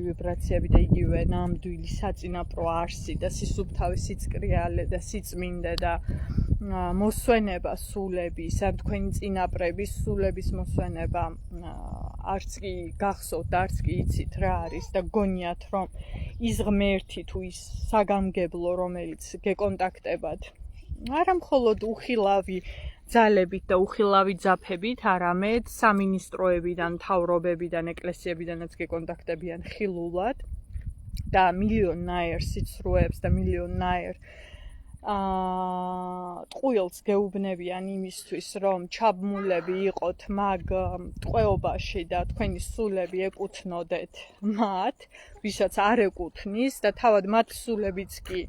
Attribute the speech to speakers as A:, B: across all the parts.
A: ვიბრაციები და იგივე ნამდვილი საწინაპრო არსი და სისუფთავი სიწკრიალე და სიწმინდე და მოსვენება სულების, ან თქვენი წინაპრების სულების მოსვენება არც კი გახსოვთ და არც კი იცით რა არის და გონიათ რომ ის ღმერთი თუ ის საგამგებლო რომელიც გეკონტაქტებათ არა მხოლოდ უხილავი ძალებით და უხილავი ძაფებით, არამედ სამინისტროებიდან, მთავრობებიდან, ეკლესიებიდანაც გეკონტაქტებიან ხილულად და მილიონნაირ სიცრუეებს და მილიონნაირ ტყუილს გეუბნებიან იმისთვის, რომ ჩაბმულები იყოთ მაგ ტყვეობაში და თქვენი სულები ეკუთვნოდეთ მათ, ვისაც არ ეკუთვნის და თავად მათ სულებიც კი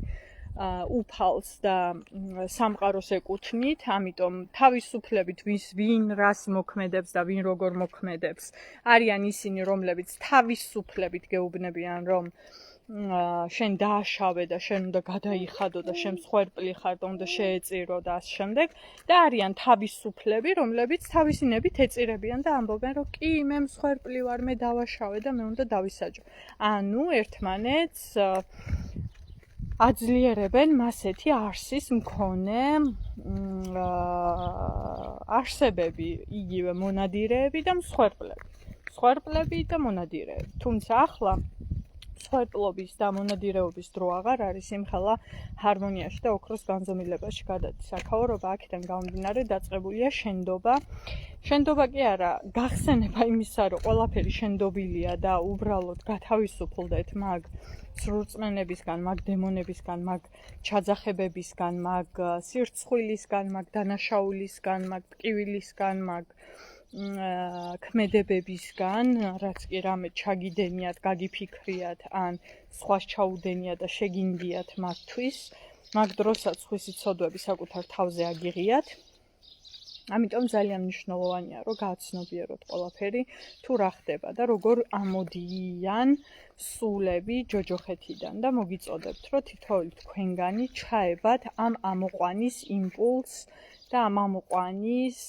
A: უფალს და სამყაროს ეკუთვნით, ამიტომ თავისუფლებით ვინ რას მოქმედებს და ვინ როგორ მოქმედებს, არიან ისინი, რომლებიც თავისუფლებით გეუბნებიან, რომ შენ დააშავე და შენ უნდა გადაიხადო და შენ მსხვერპლი ხარ და უნდა შეეწირო და ამ შემდეგ და არიან თავისუფლები, რომლებიც თავისი ნებით ეწირებიან და ამბობენ, რომ კი მე მსხვერპლი ვარ, მე დავაშავე და მე უნდა დავისაჯო. ანუ ერთმანეთს აძლიერებენ მასეთი არსის მქონე არსებები, იგივე მონადირეები და მსხვერპლები და მონადირეები. თუმცა ახლა მსხვერპლობის და მონადირეობის დრო აღარ არის, იმხელა ჰარმონიაში და ოქროს განზომილებაში გადადის აქაურობა, აქედან გამომდინარე დაწყებულია შენდობა. შენდობა კი არა, გახსენება იმისა, რომ ყველაფერი შენდობილია და უბრალოდ გათავისუფლდეთ მაგ სრულწმენებისგან, მაგ დემონებისგან, მაგ ჩაძახებებისგან, მაგ სირცხვილისგან, მაგ დანაშაულისგან, მაგ ტკივილისგან, მაგ ქმედებებისგან, რაც კი რამე ჩაგიდენიათ, გაგიფიქრიათ, ან სხვას ჩაუდენიათ და შეგინდიათ მათთვის, მაგ დროსაც სხვისი ცოდვები საკუთარ თავზე აგიღიათ. ამიტომ ძალიან მნიშვნელოვანია, რომ გააცნობიეროთ ყველაფერი, თუ რა ხდება და როგორ ამოდიან სულები ჯოჯოხეთიდან და მოგიწოდებთ, რომ თითოეული თქვენგანი ჩაებათ ამ ამოყვანის იმპულსს და ამ ამოყვანის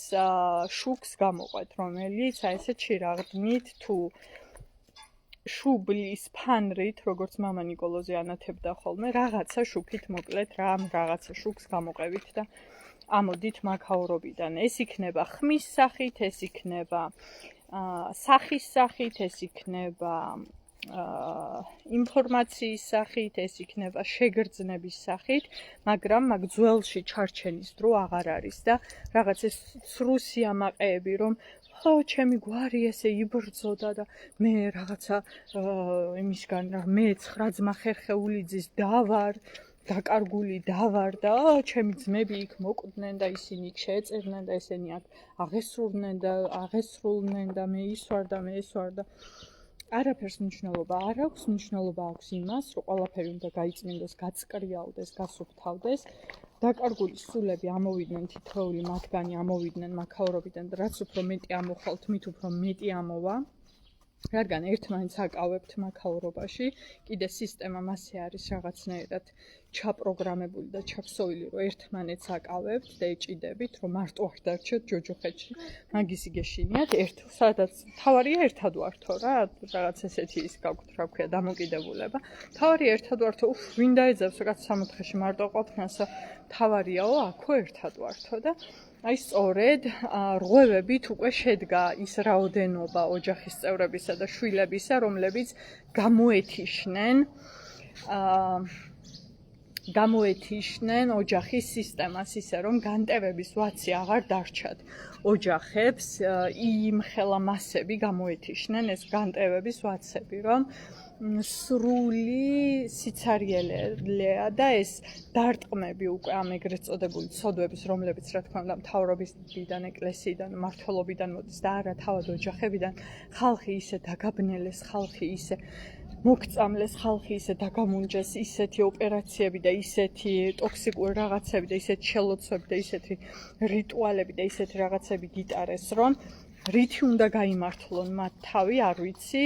A: შუქს გამოყვეთ, რომელიც აი ესე ჩირაღდნით თუ შუბლის ფანრით, როგორც მამა ნიკოლოზი ანათებდა ხოლმე, რაღაცა შუქით მოკლეთ რა ამ რაღაცა შუქს გამოყევით და ამოდით მაქაურობიდან. ეს იქნება ხმის სახით, ეს იქნება სახის სახით, ეს იქნება ინფორმაციის სახით, ეს იქნება შეგრძნების სახით, მაგრამ მაგ ძველში ჩარჩენის დრო აღარ არის და რაღაც ეს სრუ სიამაყეები, რომ ხო, ჩემი გვარი ესე იბრძოდა და მე რაღაცა იმისგან მე 9 ძმა ხერხეულიძის დავარ დაკარგული დავარ და ჩემი ძმები იქ მოკვდნენ და ისინი იქ შეეწირნენ და ესენი აქ აღესრულნენ და მე ის ვარ და მე ეს ვარ და არაფერს მნიშვნელობა არ აქვს, მნიშვნელობა აქვს იმას, რომ ყველაფერი უნდა გაიწმინდოს, გაწკრიალდეს, გასუფთავდეს. დაკარგული სულები ამოვიდნენ, თითოეული მათგანი ამოვიდნენ მაქაურობიდან და რაც უფრო მეტი ამოხვალთ, მით უფრო მეტი ამოვა. რადგან ერთმანეთს აკავებთ მაქაურობაში, კიდე სისტემა მასე არის რაღაცნაირად ჩაპროგრამებული და ჩაქსოვილი, რომ ერთმანეთს აკავებთ და ეჭიდებით, რომ მარტო არ დარჩეთ ჯოჯოხეთში. მაგისი გეშინიათ, სადაც თავარია ერთად ვართო რა, რაღაც ესეთი ის გაქვთ, რა ქვია, დამოკიდებულება. თავარია ერთად ვართო, ვინ დაეძებს რაღაც სამოთხეში მარტო ყოფნასა, თავარიაო, აქო ერთად ვართო და აი სწორედ რღვევებით უკვე შედგა ის რაოდენობა ოჯახის წევრებისა და შვილებისა, რომლებიც გამოეთიშნენ ოჯახის სისტემას ისე, რომ განტევების ვაცი აღარ დარჩათ. ოჯახებს იმხელა მასები გამოეთიშნენ ეს განტევების ვაცები, რომ სრული სიცარიელეა და ეს დარტყმები უკვე ამ ეგრეთ წოდებული ცოდვების, რომლებიც რა თქმა უნდა მთავრობისგან, ეკლესიიდან, მმართველობიდან მოდის და არა თავად ოჯახებიდან, ხალხი ისე დაგაბნელეს, ხალხი ისე მოგწამლეს, ხალხი ისე დაგამუნჯეს, ისეთი ოპერაციები და ისეთი ტოქსიკური რაღაცები და ისეთი შელოცვები და ისეთი რიტუალები და ისეთი რაღაცები გიტარეს, რომ რითი უნდა გაიმართლონ მათ თავი, არ ვიცი.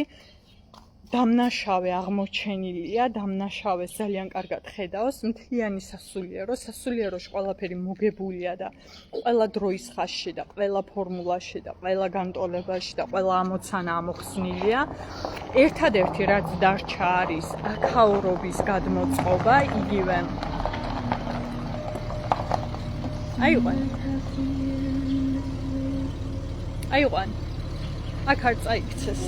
A: დამნაშავე აღმოჩენილია, დამნაშავეს ძალიან კარგად ხედავს, მთლიანი სასულიეროში ყველაფერი მოგებულია და ყველა დროის ხაზში და ყველა ფორმულაში და ყველა განტოლებაში და ყველა ამოცანა ამოხსნილია. ერთადერთი რაც დარჩა არის აქაურობის გადმოწყობა, იგივე აიყვან აქ არ წაიქცეს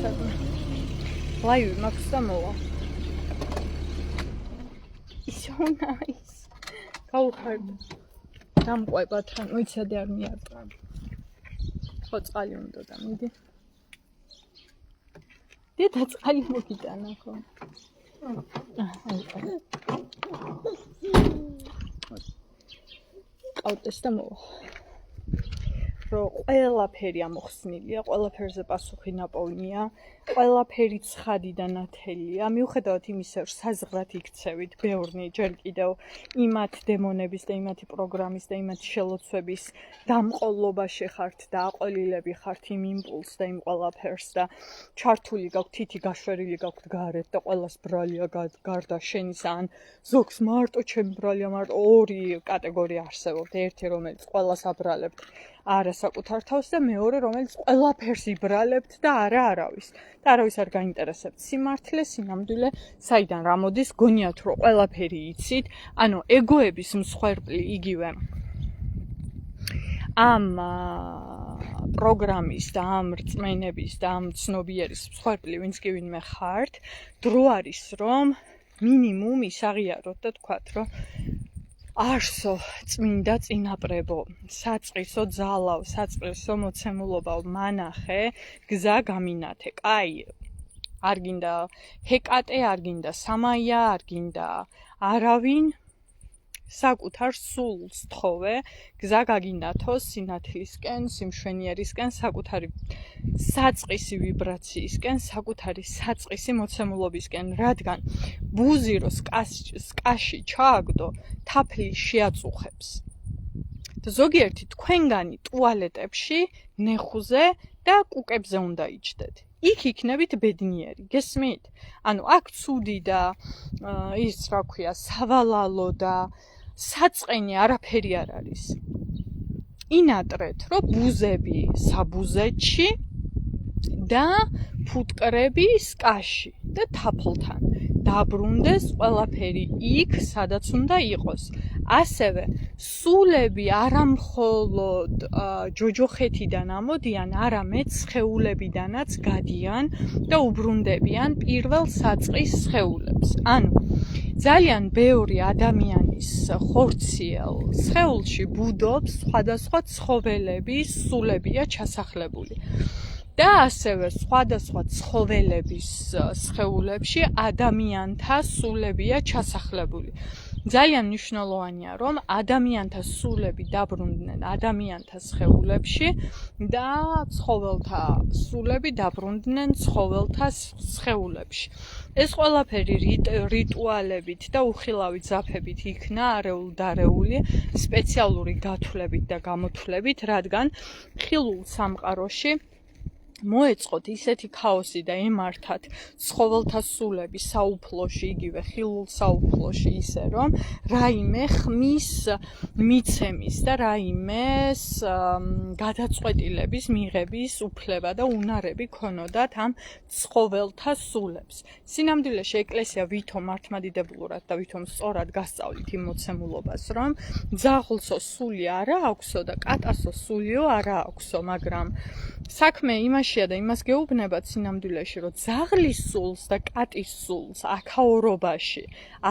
A: ლაივი მაქვს და მოვა ისონაის გავხარდ დამყვებათ რა მოიცადე არ მიარტყა ხო წყალი უნდა და მიდი დედა წყალი მოგიტანა ხო ყავდეს და მოვა რომ ყველაფერი ამოხსნილია, ყველაფერზე პასუხი ნაპოვნია, ყველაფერი ცხადი და ნათელია. მიუხედავად იმისა, რომ საზღვრად იქცევით, ბევრნი ჯერ კიდევ იმათ დემონების და იმათი პროგრამის და იმათი შელოცვების დამყოლობაში ხართ და აყოლილები ხართ იმ იმპულსს და იმ ყველაფერს და ჩართული გაქვთ, თითი გაშვერილი გაქვთ გარეთ და ყველას ბრალია გარდა შენის ან ზოგს მარტო ჩემი ბრალია, მარტო ორი კატეგორია არსებობს, ერთი რომელიც ყველას აბრალებთ არა საკუთარ თავს და მეორე რომელიც ყველაფერს იბრალებთ და არა არავის და არავის არ გაინტერესებთ სიმართლე, სინამდვილე, საიდან რა მოდის, გონიათ რომ ყველაფერი იცით, ანუ ეგოების მსხვერპლი იგივე ამ პროგრამის და ამ რწმენების და ამ ცნობიერის მსხვერპლი ვინც კი ვინმე ხართ, დრო არის რომ მინიმუმ ისაღიაროთ და თქვათ რომ არსო წმინდა წინაპრებო, საწყისო ძალაო, საწყისო მოცემულობაო, მანახე, გზა გამინათე. კაი, არ გინდა ჰეკატე, არ გინდა სამაია, არ გინდა არავინ, საკუთარ სულს თხოვე, გზა გაგინათო სინათლისკენ, სიმშვენიერისკენ, საკუთარი საწყისი ვიბრაციისკენ, საკუთარი საწყისი მოცემულობისკენ, რადგან ბუზი რო სკაში ჩააგდო, თაფლი შეაწუხებს. და ზოგიერთი თქვენგანი ტუალეტებში, ნეხუზე და კუკებზე უნდა იჯდეთ. იქ იქნებით ბედნიერი, გესმით? ანუ აქ ცუდი და ის რა ქვია, სავალალო და საწყენი არაფერი არ არის. ინატრეთ, რომ ბუზები საბუზეთში და ფუტკრები სკაში და თაფლთან დაბრუნდეს ყველაფერი იქ, სადაც უნდა იყოს. ასევე სულები არა მხოლოდ ჯოჯოხეთიდან ამოდიან, არამედ სხეულებიდანაც გადიან და უბრუნდებიან პირველ საწყის სხეულებს. ანუ ძალიან ბევრი ადამიანის ხორციელ სხეულში ბუდობს სხვადასხვა ცხოველების სულებია ჩასახლებული. და ასევე სხვადასხვა ცხოველების სხეულებში ადამიანთა სულებია ჩასახლებული. ძალიან მნიშვნელოვანია, რომ ადამიანთა სულები დაბრუნდნენ ადამიანთა სხეულებში და ცხოველთა სულები დაბრუნდნენ ცხოველთა სხეულებში. ეს ყველაფერი რიტუალებით და უხილავი ძაფებით იქნა არეულ-დარეული, სპეციალური გათვლებით და გამოთვლებით, რადგან ხილულ სამყაროში მოეწყოთ ისეთი ქაოსი და ემართათ ცხოველთა სულები საუფლოში, იგივე ხილულ საუფლოში ისე რომ რაიმე ხმის მიცემის და რაიმეს გადაწყვეტილების მიღების უფლება და უნარები ქონოდათ ამ ცხოველთა სულებს. სინამდვილეში ეკლესია ვითომ მართლმადიდებლურად და ვითომ სწორად გასწავლით იმ მოცემულობას, რომ ძაღლსო სული არა აქვსო და კატასო სულიო არა აქვსო, მაგრამ საქმე იმაშია და იმას გეუბნებათ სინამდვილეში, რომ ძაღლის სულს და კატის სულს აქაურობაში,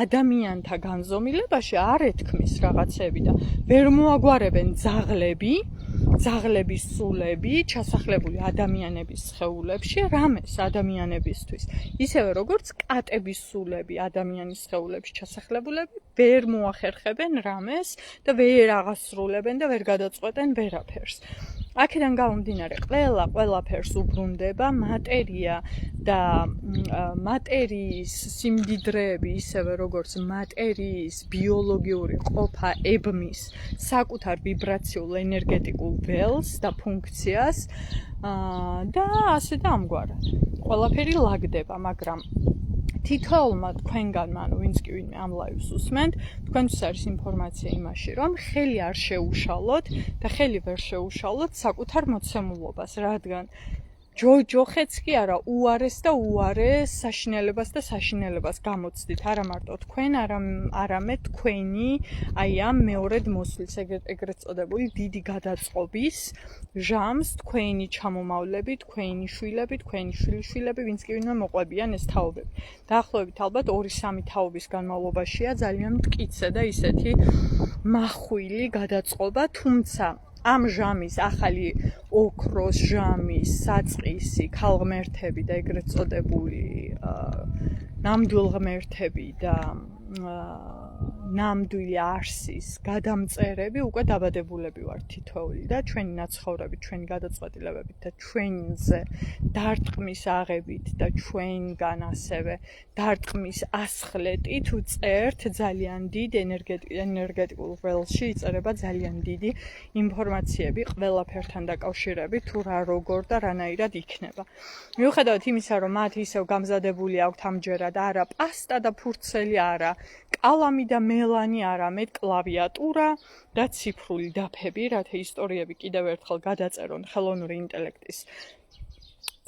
A: ადამიანთა განზომილებაში არ ეთქმის რაღაცები და ვერ მოაგვარებენ ძაღლების სულები ჩასახლებული ადამიანების სხეულებში რამეს ადამიანებისთვის. ისევე როგორც კატების სულები ადამიანის სხეულებში ჩასახლებულები ვერ მოახერხებენ რამეს და ვერ აღასრულებენ და ვერ გადაწყვეტენ ვერაფერს. აქედან გამომდინარე, ყველაფერს უბრუნდება მატერია და მატერიის სიმდიდრეები, ისევე როგორც მატერიის ბიოლოგიური ყოფა ებმის საკუთარ ვიბრაციულ ენერგეტიკულ ველს და ფუნქციას და ასე და ამგვარად. ყველაფერი ლაგდება, მაგრამ თითოეულმა თქვენგანმა, ვინც კი ვინმე ამ ლაივს უსმენთ, თქვენთვის არის ინფორმაცია იმაში, რომ ხელი არ შეუშალოთ და ხელი ვერ შეუშალოთ საკუთარ მოცემულობას, რადგან ჯოხეთს კი არა უარეს და უარეს საშინელებას და საშინელებას გამოცდით, არა მარტო თქვენ, არამედ თქვენი აი ამ მეორედ მოსვლის ეგრეთ წოდებული დიდი გადაწყობის ჟამს თქვენი ჩამომავლები, თქვენი შვილები, თქვენი შვილიშვილები, ვინც კი ვინმე მოყვებიან ეს თაობები. დაახლოებით ალბათ 2-3 თაობის განმავლობაშია ძალიან მტკიცე და ისეთი მახვილი გადაწყობა, თუმცა ამ ჟამის ახალი ოქროს ჟამის საწყისი ქალღმერთები და ეგრეთ წოდებული ნამდვილ ღმერთები და ნამდვილი არსის გადამწერები უკვე დაბადებულები ვართ თითოეული და ჩვენი ნაცხოვრებით, ჩვენი გადაწყვეტილებებით და ჩვენზე დარტყმის აღებით და ჩვენგან ასევე დარტყმის ასხლეტით უწერთ ძალიან დიდ ენერგეტიკულ ველში იწერება ძალიან დიდი ინფორმაციები ყველაფერთან დაკავშირებით თუ რა როგორ და რანაირად იქნება. მიუხედავად იმისა, რომ მათ ისევ გამზადებული აქვთ ამჯერად არა პასტა და ფურცელი, არა კალამი და მელანი, არამედ კლავიატურა და ციფრული დაფები, რათა ისტორიები კიდევ ერთხელ გადაწერონ ხელოვნური ინტელექტის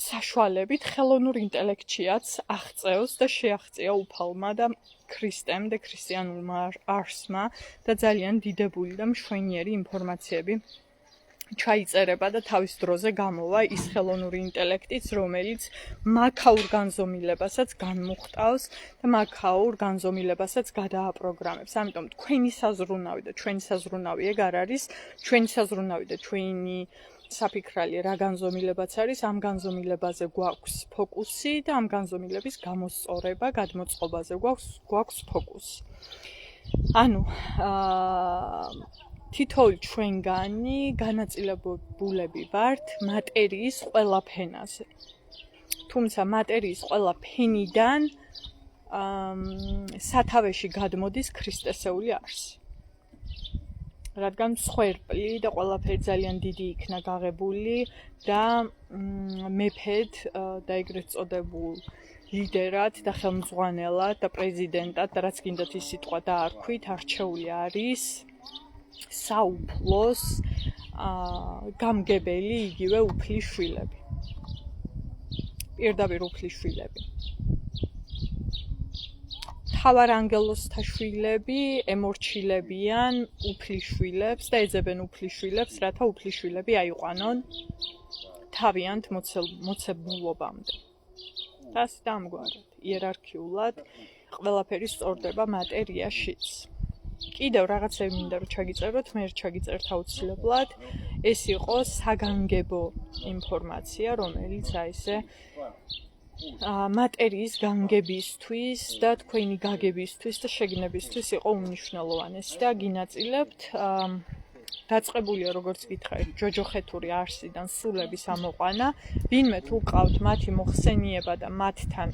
A: საშუალებით, ხელოვნურ ინტელექტშიაც აღწევს და შეაღწია უფალმა და ქრისტემ და ქრისტიანულმა არსმა და ძალიან დიდებული და მშვენიერი ინფორმაციები ჩაიწერება და თავის დროზე გამოვა ის ხელოვნური ინტელექტიც, რომელიც მაქაურ განზომილებასაც განმუხტავს და მაქაურ განზომილებასაც გადააპროგრამებს. ამიტომ თქვენი საზრუნავი და ჩვენი საზრუნავი ეგ არ არის, ჩვენი საზრუნავი და ჩვენი საფიქრალი რა განზომილებაც არის, ამ განზომილებაზე გვაქვს ფოკუსი და ამ განზომილების გამოსწორება, გადმოწყობაზე გვაქვს ფოკუსი. ანუ თითოეული ჩვენგანი განაწილებულები ვართ მატერიის ყველა ფენაზე. თუმცა მატერიის ყველა ფენიდან სათავეში გადმოდის ქრისტესეული არსი. რადგან მსხვერპლი და ყველაფერი ძალიან დიდი იქნა გაღებული და მეფედ და ეგრეთ წოდებულ ლიდერად და ხელმძღვანელად და პრეზიდენტად და რაც გინდათ ის სიტყვა დაარქვით, არჩეული არის საუფლოს გამგებელი იგივე უფლის შვილები. პირდაპირ უფლის შვილები. მთავარ ანგელოზთა შვილები ემორჩილებიან უფლის შვილებს და ეძებენ უფლის შვილებს, რათა უფლის შვილები აიყვანონ თავიანთ მოცემულობამდე. და ასე და ამგვარად იერარქიულად ყველაფერი სწორდება მატერიაშიც. კიდევ რაღაცები მინდა რომ ჩაგიწეროთ, მე ჩაგიწერთ აუცილებლად. ეს იყო საგანგებო ინფორმაცია, რომელიც აი ესე მატერიის განგებისთვის და თქვენი გაგებისთვის და შეგნებისთვის იყო უმნიშვნელოვანესი და გინაწილებთ დაწყებულია, როგორც გითხარით, ჯოჯოხეთური არსიდან სულების ამოყვანა, ვინმე თუ ყავთ მათი მოხსენიება და მათთან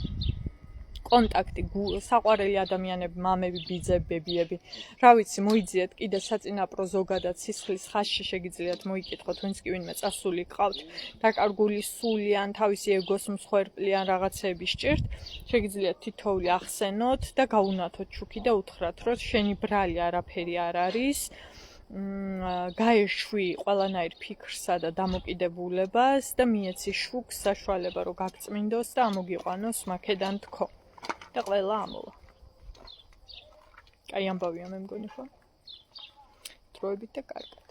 A: კონტაქტი, საყვარელი ადამიანები, მამები, ბიძები, ბებიები, რა ვიცი, მოიძიეთ კიდე საწინაპრო ზოგადად სისხლის ხაზში შეგიძლიათ მოიკითხოთ, ვინც კი ვინმე წასული ყავთ, დაკარგული სული ან თავისი ეგოს მსხვერპლი ან რაღაცეები სჭირთ, შეგიძლიათ თითოეული ახსენოთ და გაუნათოთ შუქი და უთხრათ, რომ შენი ბრალი არაფერი არ არის. გაეშვი ყველანაირ ფიქრსა და დამოკიდებულებას და მიეცი შუქს საშუალება, რომ გაგწმინდოს და ამოგიყვანოს მაქედან თქო. და ყველა ამოვა. კაი ამბავია მე მგონი ხო? დროებით და კარგად.